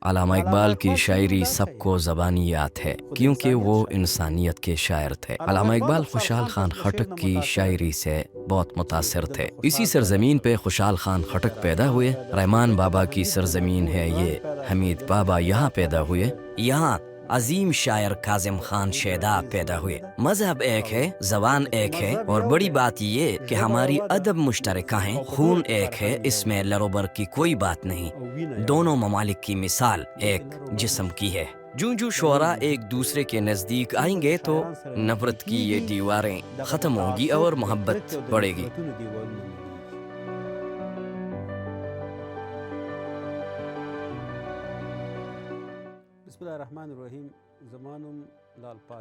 علامہ اقبال کی شاعری سب کو زبانی یاد ہے کیونکہ وہ انسانیت کے شاعر تھے۔ علامہ اقبال خوشحال خان خٹک کی شاعری سے بہت متاثر تھے۔ اسی سرزمین پہ خوشحال خان خٹک پیدا ہوئے۔ رحمان بابا کی سرزمین ہے یہ، حمید بابا یہاں پیدا ہوئے۔ یہاں عظیم شاعر کاظم خان شیدا پیدا ہوئے۔ مذہب ایک ہے، زبان ایک ہے، اور بڑی بات یہ کہ ہماری ادب مشترکہ ہیں، خون ایک ہے، اس میں لروبر کی کوئی بات نہیں۔ دونوں ممالک کی مثال ایک جسم کی ہے۔ جو شعراء ایک دوسرے کے نزدیک آئیں گے تو نفرت کی یہ دیواریں ختم ہوں گی اور محبت بڑھے گی۔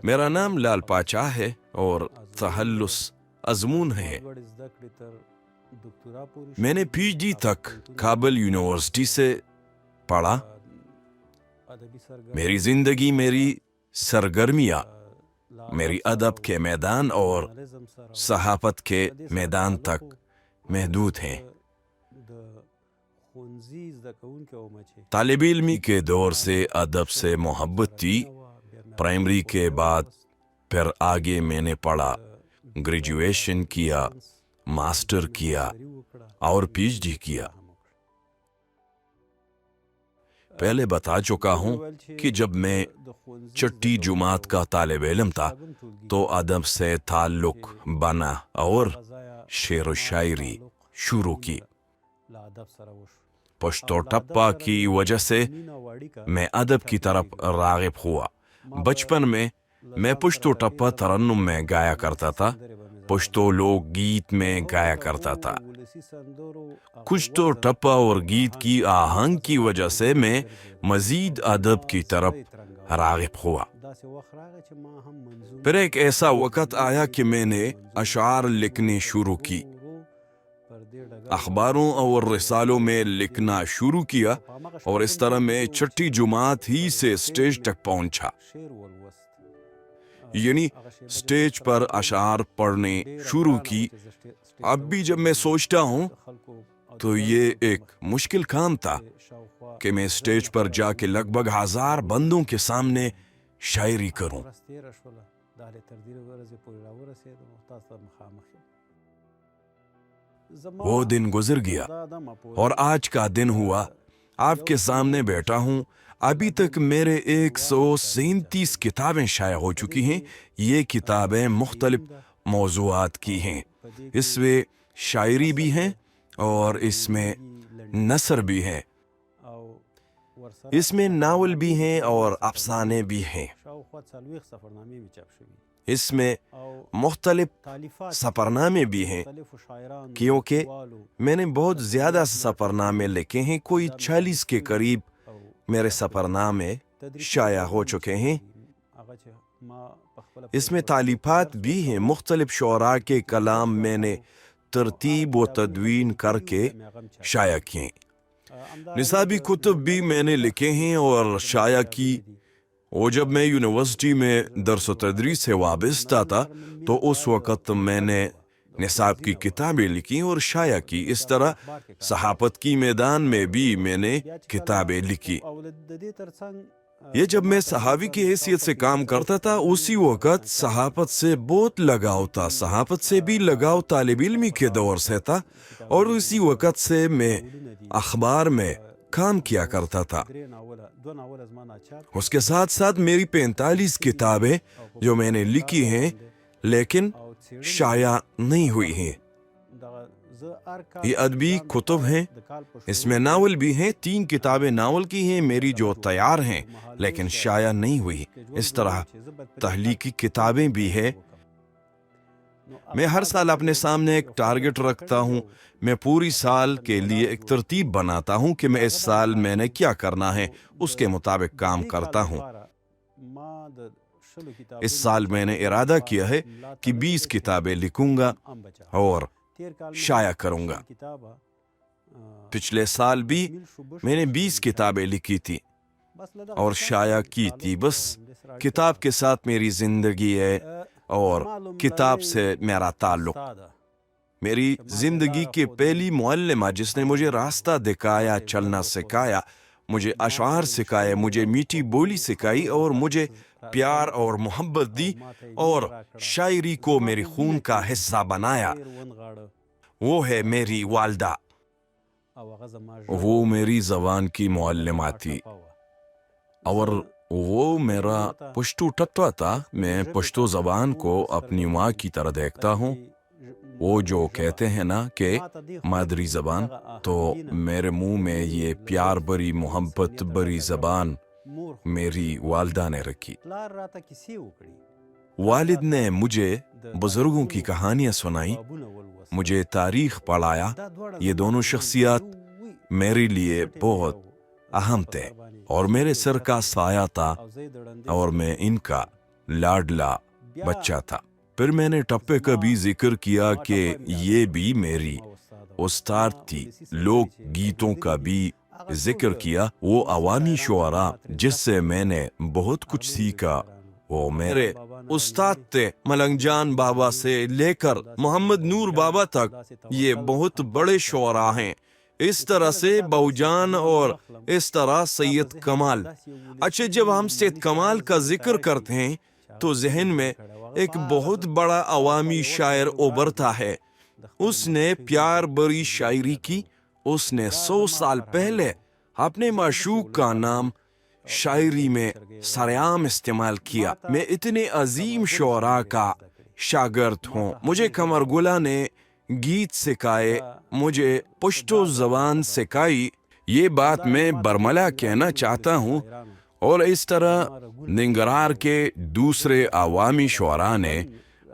میرا نام لال پاچا ہے اور تخلص ازمون ہے۔ میں نے پی ایچ ڈی تک کابل یونیورسٹی سے پڑھا۔ میری زندگی، میری سرگرمیاں میری ادب کے میدان اور صحافت کے میدان تک محدود ہیں۔ طالب علمی کے دور سے ادب سے محبت تھی۔ پرائمری کے بعد پھر آگے میں نے پڑھا، گریجویشن کیا، ماسٹر کیا اور پی ایچ ڈی کیا۔ پہلے بتا چکا ہوں کہ جب میں چھٹی جماعت کا طالب علم تھا تو ادب سے تعلق بنا اور شعر و شاعری شروع کی۔ پشتو ٹپا کی وجہ سے میں ادب کی طرف راغب ہوا۔ بچپن میں پشتو ٹپا ترنم میں گایا کرتا تھا، پشتو لوک گیت میں گایا کرتا تھا۔ کچھ تو ٹپا اور گیت کی آہنگ کی وجہ سے میں مزید ادب کی طرف راغب ہوا۔ پھر ایک ایسا وقت آیا کہ میں نے اشعار لکھنے شروع کی، اخباروں اور رسالوں میں لکھنا شروع کیا، اور اس طرح میں چھٹی جماعت ہی سے اسٹیج تک پہنچا۔ یعنی اسٹیج پر اشعار پڑھنے شروع کی۔ اب بھی جب میں سوچتا ہوں تو یہ ایک مشکل کام تھا کہ میں اسٹیج پر جا کے لگ بھگ 1000 بندوں کے سامنے شاعری کروں۔ وہ دن گزر گیا اور آج کا دن ہوا۔ آپ کے سامنے بیٹھا ہوں۔ ابھی تک میرے 137 کتابیں شائع ہو چکی ہیں۔ یہ کتابیں مختلف موضوعات کی ہیں۔ اس میں شاعری بھی ہیں اور اس میں نثر بھی ہیں، اس میں ناول بھی ہیں اور افسانے بھی ہیں، اس میں مختلف سفرنامے بھی ہیں، کیونکہ میں نے بہت زیادہ سفرنامے لکھے ہیں۔ کوئی 40 کے قریب میرے سفرنامے شائع ہو چکے ہیں۔ اس میں تالیفات بھی ہیں، مختلف شعراء کے کلام میں نے ترتیب و تدوین کر کے شائع کیے۔ نصابی کتب بھی میں نے لکھے ہیں اور شائع کی۔ اور جب میں یونیورسٹی میں درس و تدریس سے وابستہ تھا تو اس وقت میں نے نصاب کی کتابیں لکھی اور شائع کی۔ اس طرح صحافت کی میدان میں بھی میں نے کتابیں لکھی۔ یہ جب میں صحافی کی حیثیت سے کام کرتا تھا اسی وقت صحافت سے بہت لگاؤ تھا، صحافت سے بھی لگاؤ طالب علمی کے دور سے تھا، اور اسی وقت سے میں اخبار میں کام کیا کرتا تھا۔ اس کے ساتھ ساتھ میری 45 کتابیں جو میں نے لکھی ہیں لیکن شائع نہیں ہوئی ہیں۔ یہ ادبی کتب ہیں، اس میں ناول بھی ہیں۔ 3 کتابیں ناول کی ہیں میری جو تیار ہیں لیکن شائع نہیں ہوئی۔ اس طرح تحلیقی کتابیں بھی ہیں۔ میں ہر سال اپنے سامنے ایک ٹارگٹ رکھتا ہوں۔ میں پوری سال کے لیے ایک ترتیب بناتا ہوں کہ میں اس سال میں نے کیا کرنا ہے، اس کے مطابق کام کرتا ہوں۔ اس سال میں نے ارادہ کیا ہے کہ 20 کتابیں لکھوں گا اور شائع کروں گا۔ پچھلے سال بھی میں نے 20 کتابیں لکھی تھی اور شائع کی تھی۔ بس کتاب کے ساتھ میری زندگی ہے اور کتاب سے میرا تعلق۔ میری زندگی کی پہلی معلمہ جس نے مجھے راستہ دکھایا، چلنا سکھایا، مجھے اشعار سکھائے، مجھے میٹھی بولی سکھائی اور مجھے پیار اور محبت دی اور شاعری کو میری خون کا حصہ بنایا۔ وہ ہے میری والدہ، وہ میری زبان کی معلمہ تھی اور وہ میرا پشتو ٹٹوا تھا۔ میں پشتو زبان کو اپنی ماں کی طرح دیکھتا ہوں۔ وہ جو کہتے ہیں نا کہ مادری زبان، تو میرے منہ میں یہ پیار بری محبت بری زبان میری والدہ نے رکھی۔ والد نے مجھے بزرگوں کی کہانیاں سنائی، مجھے تاریخ پڑھایا۔ یہ دونوں شخصیات میرے لیے بہت اہم تھے اور میرے سر کا سایہ تھا اور میں ان کا لاڈلا بچہ تھا۔ پھر میں نے ٹپے کا بھی ذکر کیا کہ یہ بھی میری استاد تھی۔ لوک گیتوں کا بھی ذکر کیا، وہ عوامی شعراء جس سے میں نے بہت کچھ سیکھا وہ میرے استاد تھے۔ ملنگ جان بابا سے لے کر محمد نور بابا تک یہ بہت بڑے شعراء ہیں۔ اس طرح سے بہوجان اور اس طرح سید کمال۔ اچھا، جب ہم سید کمال کا ذکر کرتے ہیں تو ذہن میں ایک بہت بڑا عوامی شاعر ابھرتا ہے۔ اس نے پیار بری شاعری کی۔ اس نے 100 سال پہلے اپنے معشوق کا نام شاعری میں سرعام استعمال کیا۔ میں اتنے عظیم شعراء کا شاگرد ہوں۔ مجھے قمر گلہ نے گیت سکھائے، مجھے پشتو زبان سکھائی۔ یہ بات میں برملا کہنا چاہتا ہوں۔ اور اس طرح ننگرہار کے دوسرے عوامی شعراء نے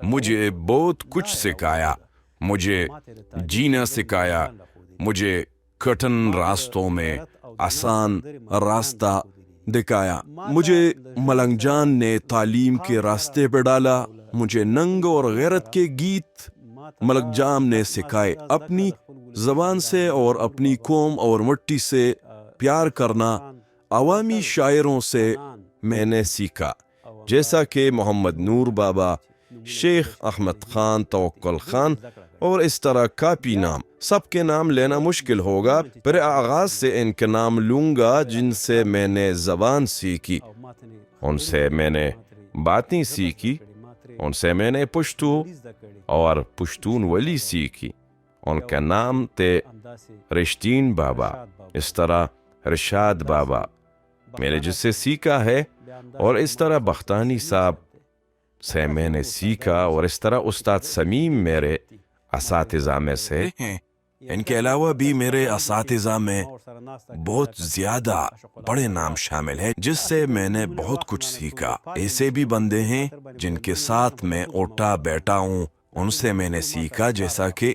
مجھے بہت کچھ سکھایا۔ مجھے جینا سکھایا، مجھے کٹھن راستوں میں آسان راستہ دکھایا۔ مجھے ملنگ جان نے تعلیم کے راستے پہ ڈالا۔ مجھے ننگ اور غیرت کے گیت ملنگ جان نے سکھائے۔ اپنی زبان سے اور اپنی قوم اور مٹی سے پیار کرنا عوامی شاعروں سے میں نے سیکھا، جیسا کہ محمد نور بابا، شیخ احمد خان، توکل خان اور اس طرح کافی نام۔ سب کے نام لینا مشکل ہوگا، پھر آغاز سے ان کے نام لوں گا جن سے میں نے زبان سیکھی، ان سے میں نے باتیں سیکھی، ان سے میں نے پشتو اور پشتون ولی سیکھی۔ ان کا نام تھے رشدین بابا، اس طرح رشاد بابا، میں نے جس سے سیکھا ہے، اور اس طرح بختانی صاحب سے میں نے سیکھا، اور اس طرح استاد سمیم میرے اساتذہ میں سے ہیں۔ ان کے علاوہ بھی میرے اساتذہ میں بہت زیادہ بڑے نام شامل ہیں جس سے میں نے بہت کچھ سیکھا۔ ایسے بھی بندے ہیں جن کے ساتھ میں اٹھا بیٹھا ہوں، ان سے میں نے سیکھا، جیسا کہ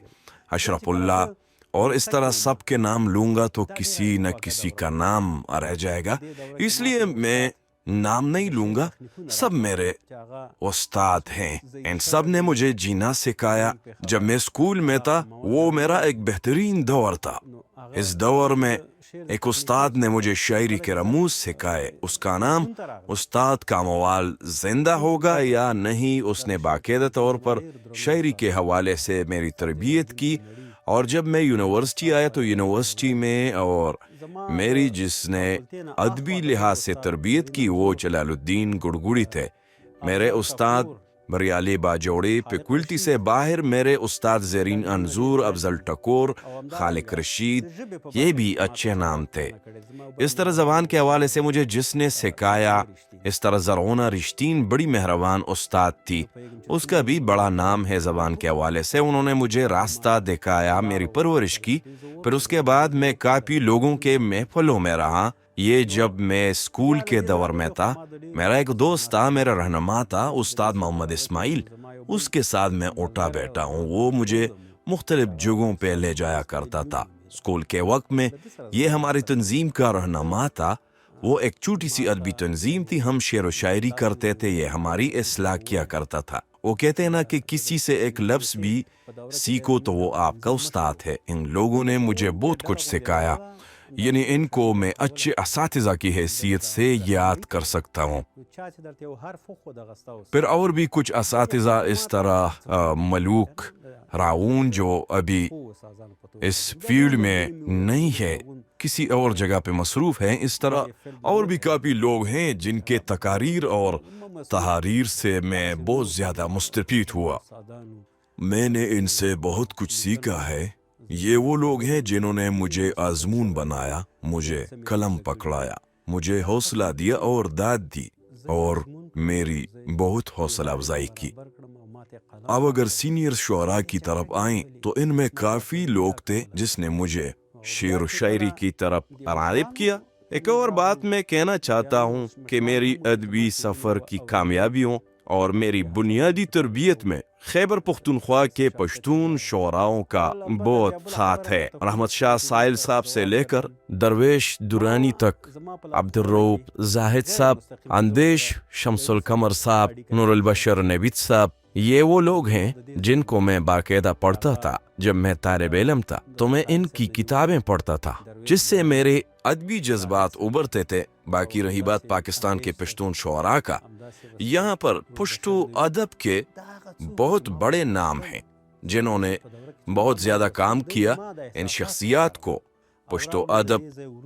اشرف اللہ، اور اس طرح سب کے نام لوں گا تو کسی نہ کسی کا نام رہ جائے گا، اس لیے میں نام نہیں لوں گا۔ سب میرے استاد ہیں، ان سب نے مجھے جینا سکھایا۔ جب میں اسکول میں تھا وہ میرا ایک بہترین دور تھا۔ اس دور میں ایک استاد نے مجھے شاعری کے رموز سکھائے، اس کا نام استاد کاموال زندہ ہوگا یا نہیں، اس نے باقاعدہ طور پر شاعری کے حوالے سے میری تربیت کی۔ اور جب میں یونیورسٹی آیا تو یونیورسٹی میں اور میری جس نے ادبی لحاظ سے تربیت کی وہ جلال الدین گڑگڑی تھے۔ میرے استاد بریالی باجوڑی پیکولٹی سے باہر میرے استاد زرین انظور، افضل ٹکور، خالق رشید، یہ بھی اچھے نام تھے۔ اس طرح زبان کے حوالے سے مجھے جس نے سکھایا، اس طرح زرعونہ رشتین بڑی مہربان استاد تھی، اس کا بھی بڑا نام ہے زبان کے حوالے سے۔ انہوں نے مجھے راستہ دکھایا، میری پرورش کی۔ پھر اس کے بعد میں کافی لوگوں کے محفلوں میں رہا۔ یہ جب میں اسکول کے دور میں تھا، میرا ایک دوست تھا، میرا رہنما تھا استاد محمد اسماعیل، اس کے ساتھ میں اٹھا بیٹھا ہوں۔ وہ مجھے مختلف جگہوں پہ لے جایا کرتا تھا۔ اسکول کے وقت میں یہ ہماری تنظیم کا رہنما تھا۔ وہ ایک چھوٹی سی ادبی تنظیم تھی، ہم شعر و شاعری کرتے تھے، یہ ہماری اصلاح کیا کرتا تھا۔ وہ کہتے ہیں نا کہ کسی سے ایک لفظ بھی سیکھو تو وہ آپ کا استاد ہے۔ ان لوگوں نے مجھے بہت کچھ سکھایا، یعنی ان کو میں اچھے اساتذہ کی حیثیت سے یاد کر سکتا ہوں۔ پھر اور بھی کچھ اساتذہ اس طرح ملوک راؤن جو ابھی اس فیلڈ میں نہیں ہے، کسی اور جگہ پہ مصروف ہیں. اس طرح اور بھی کافی لوگ ہیں جن کے تقاریر اور تحاریر سے میں بہت زیادہ مستفید ہوا. میں نے ان سے بہت کچھ سیکھا ہے. یہ وہ لوگ ہیں جنہوں نے مجھے آزمون بنایا، مجھے قلم پکڑایا، مجھے حوصلہ دیا اور داد دی اور میری بہت حوصلہ افزائی کی. اب اگر سینئر شعراء کی طرف آئیں تو ان میں کافی لوگ تھے جس نے مجھے شعر و شاعری کی طرف راغب کیا. ایک اور بات میں کہنا چاہتا ہوں کہ میری ادبی سفر کی کامیابیوں اور میری بنیادی تربیت میں خیبر پختونخوا کے پشتون شعراؤں کا بہت ہاتھ ہے. رحمت شاہ سائل صاحب سے لے کر درویش درانی تک، عبدالرؤوف زاہد صاحب، اندیش شمس القمر صاحب، نور البشر نوید صاحب، یہ وہ لوگ ہیں جن کو میں باقاعدہ پڑھتا تھا. جب میں طالب علم تھا تو میں ان کی کتابیں پڑھتا تھا جس سے میرے ادبی جذبات ابھرتے تھے. باقی رہی بات پاکستان کے پشتون شعراء کا، یہاں پر پشتو ادب کے بہت بڑے نام ہیں جنہوں نے بہت زیادہ کام کیا. ان شخصیات کو پشتو ادب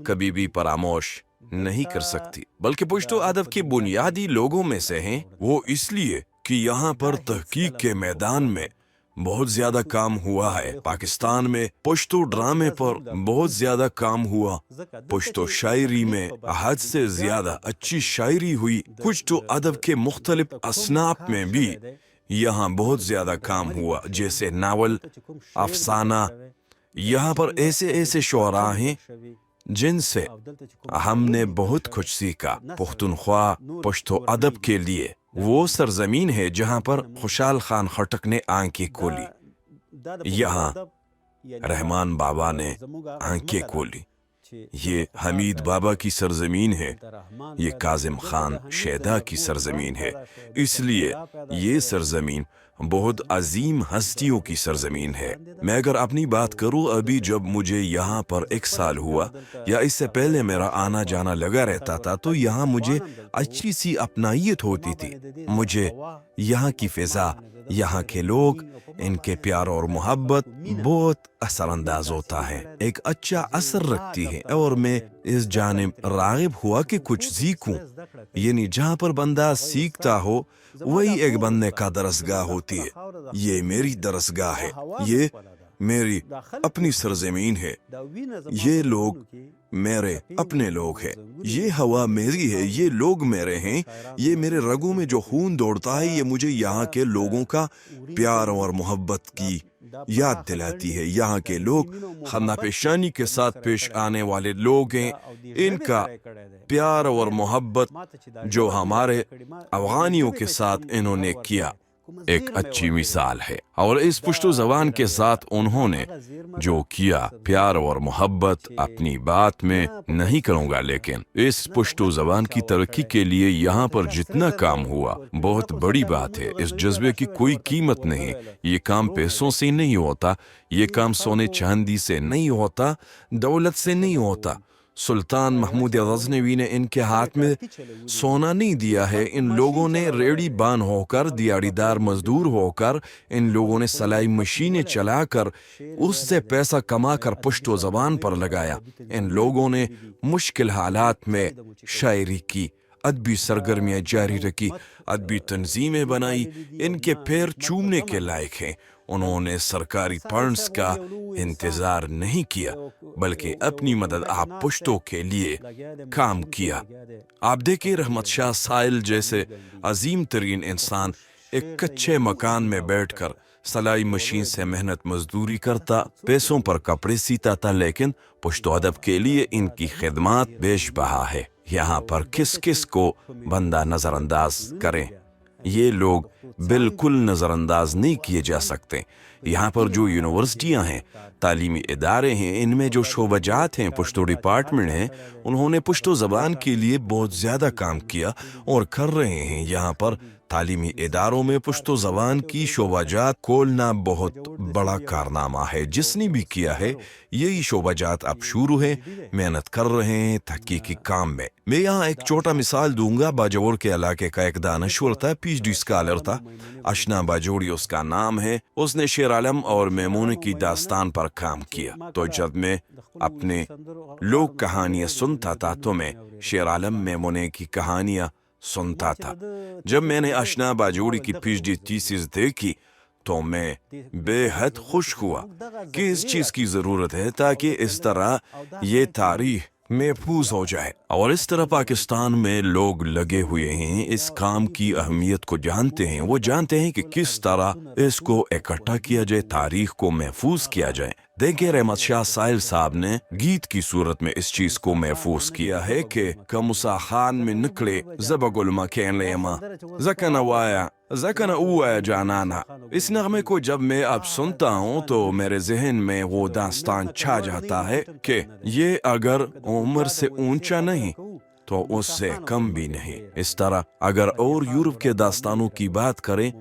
کبھی بھی فراموش نہیں کر سکتی، بلکہ پشتو ادب کے بنیادی لوگوں میں سے ہیں. وہ اس لیے کہ یہاں پر تحقیق کے میدان میں بہت زیادہ کام ہوا ہے. پاکستان میں پشتو ڈرامے پر بہت زیادہ کام ہوا، پشتو شاعری میں حد سے زیادہ اچھی شاعری ہوئی. پشتو ادب کے مختلف اصناف میں بھی یہاں بہت زیادہ کام ہوا، جیسے ناول، افسانہ. یہاں پر ایسے شعراء ہیں جن سے ہم نے بہت کچھ سیکھا. پختونخوا پشتو ادب کے لیے وہ سرزمین ہے جہاں پر خوشحال خان خٹک نے آنکھیں کھولی. یہاں رحمان بابا نے آنکھیں کھولی. یہ حمید بابا کی سرزمین ہے، یہ کاظم خان شیدا کی سرزمین ہے. اس لیے یہ سرزمین بہت عظیم ہستیوں کی سرزمین ہے. میں اگر اپنی بات کروں، ابھی جب مجھے یہاں پر 1 سال ہوا یا اس سے پہلے میرا آنا جانا لگا رہتا تھا تو یہاں مجھے اچھی سی اپنائیت ہوتی تھی. مجھے یہاں کی فضا، یہاں کے لوگ، ان کے پیار اور محبت بہت اثر انداز ہوتا ہے، ایک اچھا اثر رکھتی ہے. اور میں اس جانب راغب ہوا کہ کچھ سیکھوں. یعنی جہاں پر بندہ سیکھتا ہو وہی ایک بندے کا درسگاہ ہوتی ہے. یہ میری درسگاہ ہے، یہ میری اپنی سرزمین ہے، یہ لوگ میرے اپنے لوگ ہیں، یہ ہوا میری ہے، یہ لوگ میرے ہیں. یہ میرے رگوں میں جو خون دوڑتا ہے یہ مجھے یہاں کے لوگوں کا پیار اور محبت کی یاد دلاتی ہے. یہاں کے لوگ خندہ پیشانی کے ساتھ پیش آنے والے لوگ ہیں. ان کا پیار اور محبت جو ہمارے افغانیوں کے ساتھ انہوں نے کیا ایک اچھی مثال ہے. اور اس پشتو زبان کے ساتھ انہوں نے جو کیا، پیار اور محبت، اپنی بات میں نہیں کروں گا، لیکن اس پشتو زبان کی ترقی کے لیے یہاں پر جتنا کام ہوا بہت بڑی بات ہے. اس جذبے کی کوئی قیمت نہیں. یہ کام پیسوں سے نہیں ہوتا، یہ کام سونے چاندی سے نہیں ہوتا، دولت سے نہیں ہوتا. سلطان محمود غزنوی نے ان کے ہاتھ میں سونا نہیں دیا ہے. ان لوگوں نے ریڑی بان ہو کر، دیہڑی دار مزدور ہو کر، ان لوگوں نے سلائی مشینیں چلا کر اس سے پیسہ کما کر پشتو زبان پر لگایا. ان لوگوں نے مشکل حالات میں شاعری کی، ادبی سرگرمیاں جاری رکھی، ادبی تنظیمیں بنائی. ان کے پیر چومنے کے لائق ہیں. انہوں نے سرکاری فنڈز کا انتظار نہیں کیا بلکہ اپنی مدد آپ پشتوں کے لیے کام کیا. آپ دیکھیں رحمت شاہ سائل جیسے عظیم ترین انسان ایک کچے مکان میں بیٹھ کر سلائی مشین سے محنت مزدوری کرتا، پیسوں پر کپڑے سیتا تھا، لیکن پشتو ادب کے لیے ان کی خدمات بیش بہا ہے. یہاں پر کس کو بندہ نظر انداز کریں، یہ لوگ بالکل نظر انداز نہیں کیے جا سکتے. یہاں پر جو یونیورسٹیاں ہیں، تعلیمی ادارے ہیں، ان میں جو شعبہ جات ہیں، پشتو ڈپارٹمنٹ ہیں، انہوں نے پشتو زبان کے لیے بہت زیادہ کام کیا اور کر رہے ہیں. یہاں پر تعلیمی اداروں میں پشتو زبان کی شعبہ جات کھولنا بہت بڑا کارنامہ ہے۔ جس نے بھی کیا ہے یہی شعبہ جات اب شروع ہے، محنت کر رہے ہیں تحقیقی کام میں۔ میں یہاں ایک چھوٹا مثال دوں گا۔ باجوڑ کے علاقے کا ایک دانشور تھا، پی ایچ ڈی اسکالر تھا، اشنا باجوڑی اس کا نام ہے۔ اس نے شیر عالم اور میمونہ کی داستان پر کام کیا۔ تو جب میں اپنے لوگ کہانیاں سنتا تھا تو میں شیر عالم میمونہ کی کہانیاں سنتا تھا۔ جب میں نے اشنا باجوڑی کی پی ایچ ڈی تھیسس دیکھی تو میں بے حد خوش ہوا کہ اس چیز کی ضرورت ہے تاکہ اس طرح یہ تاریخ محفوظ ہو جائے۔ اور اس طرح پاکستان میں لوگ لگے ہوئے ہیں، اس کام کی اہمیت کو جانتے ہیں۔ وہ جانتے ہیں کہ کس طرح اس کو اکٹھا کیا جائے، تاریخ کو محفوظ کیا جائے۔ دیکھیں رحمت شاہ سائل صاحب نے گیت کی صورت میں اس چیز کو محفوظ کیا ہے کہ کمسا خان میں نکلے زبگل مکین لیما زکن وایا زکن اوایا جانانا۔ اس نغمے کو جب میں اب سنتا ہوں تو میرے ذہن میں وہ داستان چھا جاتا ہے کہ یہ اگر عمر سے اونچا نہیں تو اس سے کم بھی نہیں۔ اس طرح اگر اور یورپ کے داستانوں کی بات کریں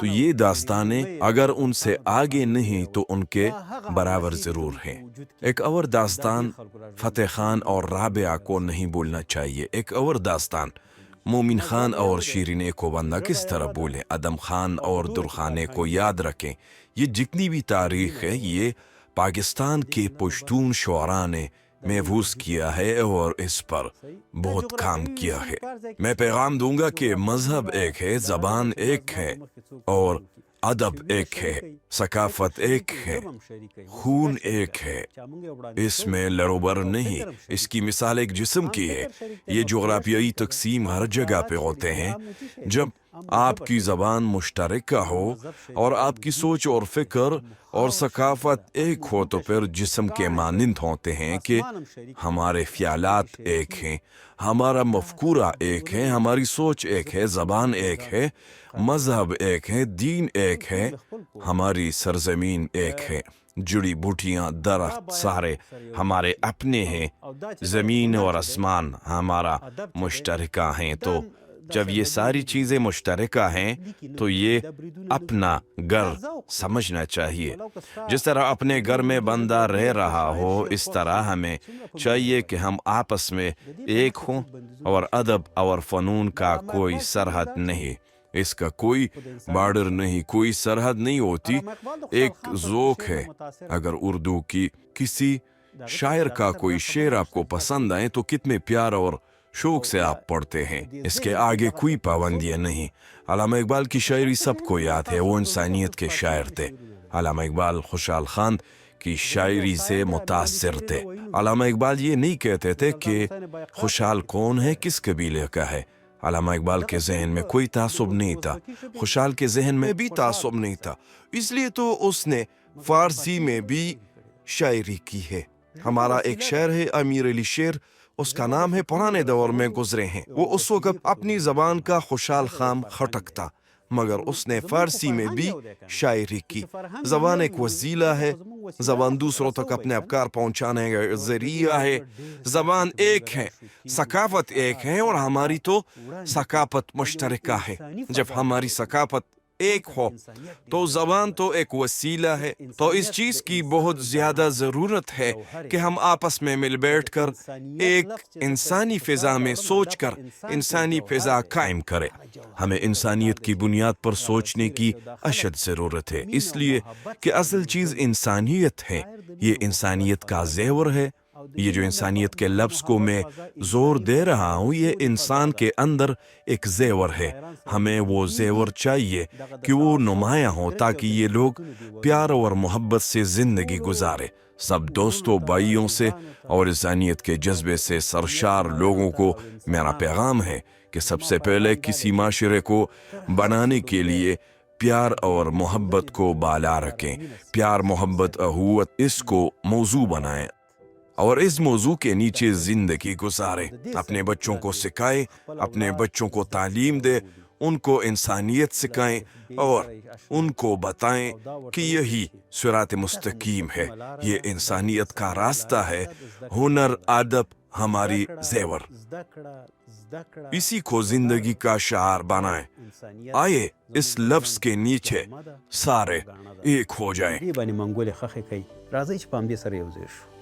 تو یہ داستانیں اگر ان سے آگے نہیں تو ان کے برابر ضرور ہیں۔ ایک اور داستان فتح خان اور رابعہ کو نہیں بولنا چاہیے۔ ایک اور داستان مومن خان اور شیرین کو بندہ کس طرح بولیں، ادم خان اور درخانے کو یاد رکھیں۔ یہ جتنی بھی تاریخ ہے یہ پاکستان کے پشتون شعراء نے محفوظ کیا ہے اور اس پر بہت کام کیا ہے۔ میں پیغام دوں گا کہ مذہب ایک ہے، زبان ایک ہے اور ادب ایک ہے، ثقافت ایک ہے، خون ایک ہے، اس میں لڑوبر نہیں۔ اس کی مثال ایک جسم کی ہے۔ یہ جغرافیائی تقسیم ہر جگہ پہ ہوتے ہیں۔ جب آپ کی زبان مشترکہ ہو اور آپ کی سوچ اور فکر اور ثقافت ایک ہو تو پھر جسم کے مانند ہوتے ہیں کہ ہمارے خیالات ایک ہیں، ہمارا مفکورہ ایک ہے، ہماری سوچ ایک ہے، زبان ایک ہے، مذہب ایک ہے، دین ایک ہے، ہماری سرزمین ایک ہے، جڑی بوٹیاں درخت سارے ہمارے اپنے ہیں، زمین اور آسمان ہمارا مشترکہ ہیں۔ تو جب یہ ساری چیزیں مشترکہ ہیں تو یہ اپنا گھر سمجھنا چاہیے۔ جس طرح اپنے گھر میں بندہ رہ رہا ہو اس طرح ہمیں چاہیے کہ ہم آپس میں ایک ہوں، اور ادب اور فنون کا کوئی سرحد نہیں، اس کا کوئی بارڈر نہیں، کوئی سرحد نہیں ہوتی۔ ایک ذوق ہے، اگر اردو کی کسی شاعر کا کوئی شعر آپ کو پسند آئے تو کتنے پیار اور شوق سے آپ پڑھتے ہیں، اس کے آگے کوئی پابندیاں نہیں۔ علامہ اقبال کی شاعری سب کو یاد ہے، وہ انسانیت کے شاعر تھے۔ علامہ اقبال خوشحال خان کی شاعری سے متاثر تھے۔ علامہ اقبال یہ نہیں کہتے تھے کہ خوشحال کون ہے، کس قبیلے کا ہے۔ علامہ اقبال کے ذہن میں کوئی تعصب نہیں تھا، خوشحال کے ذہن میں بھی تعصب نہیں تھا، اس لیے تو اس نے فارسی میں بھی شاعری کی ہے۔ ہمارا ایک شاعر ہے امیر علی شیر، اس کا نام ہے پرانے دور میں گزرے ہیں۔ وہ اس وقت اپنی زبان کا خوشحال خان خٹک تھا، مگر اس نے فارسی میں بھی شاعری کی۔ زبان ایک وسیلہ ہے، زبان دوسروں تک اپنے افکار پہنچانے کا ذریعہ ہے۔ زبان ایک ہے، ثقافت ایک ہے، اور ہماری تو ثقافت مشترکہ ہے۔ جب ہماری ثقافت ایک ہو تو زبان تو ایک وسیلہ ہے۔ تو اس چیز کی بہت زیادہ ضرورت ہے کہ ہم آپس میں مل بیٹھ کر ایک انسانی فضا میں سوچ کر انسانی فضا قائم کریں۔ ہمیں انسانیت کی بنیاد پر سوچنے کی اشد ضرورت ہے، اس لیے کہ اصل چیز انسانیت ہے، یہ انسانیت کا زیور ہے۔ یہ جو انسانیت کے لفظ کو میں زور دے رہا ہوں یہ انسان کے اندر ایک زیور ہے۔ ہمیں وہ زیور چاہیے کہ وہ نمایاں ہو تاکہ یہ لوگ پیار اور محبت سے زندگی گزارے۔ سب دوستوں، بھائیوں سے اور انسانیت کے جذبے سے سرشار لوگوں کو میرا پیغام ہے کہ سب سے پہلے کسی معاشرے کو بنانے کے لیے پیار اور محبت کو بالا رکھیں۔ پیار، محبت، اخوت، اس کو موضوع بنائیں اور اس موضوع کے نیچے زندگی گزاریں۔ اپنے بچوں کو سکھائیں، اپنے بچوں کو تعلیم دیں، ان کو انسانیت سکھائیں اور ان کو بتائیں کہ یہی صراط مستقیم ہے، یہ انسانیت کا راستہ ہے۔ ہنر، ادب، ہماری زیور، اسی کو زندگی کا شعار بنائیں۔ آئے اس لفظ کے نیچے سارے ایک ہو جائیں۔ دې باندې منګولې خښې کوي. راځئ چې په همدې سره یو ځای شو.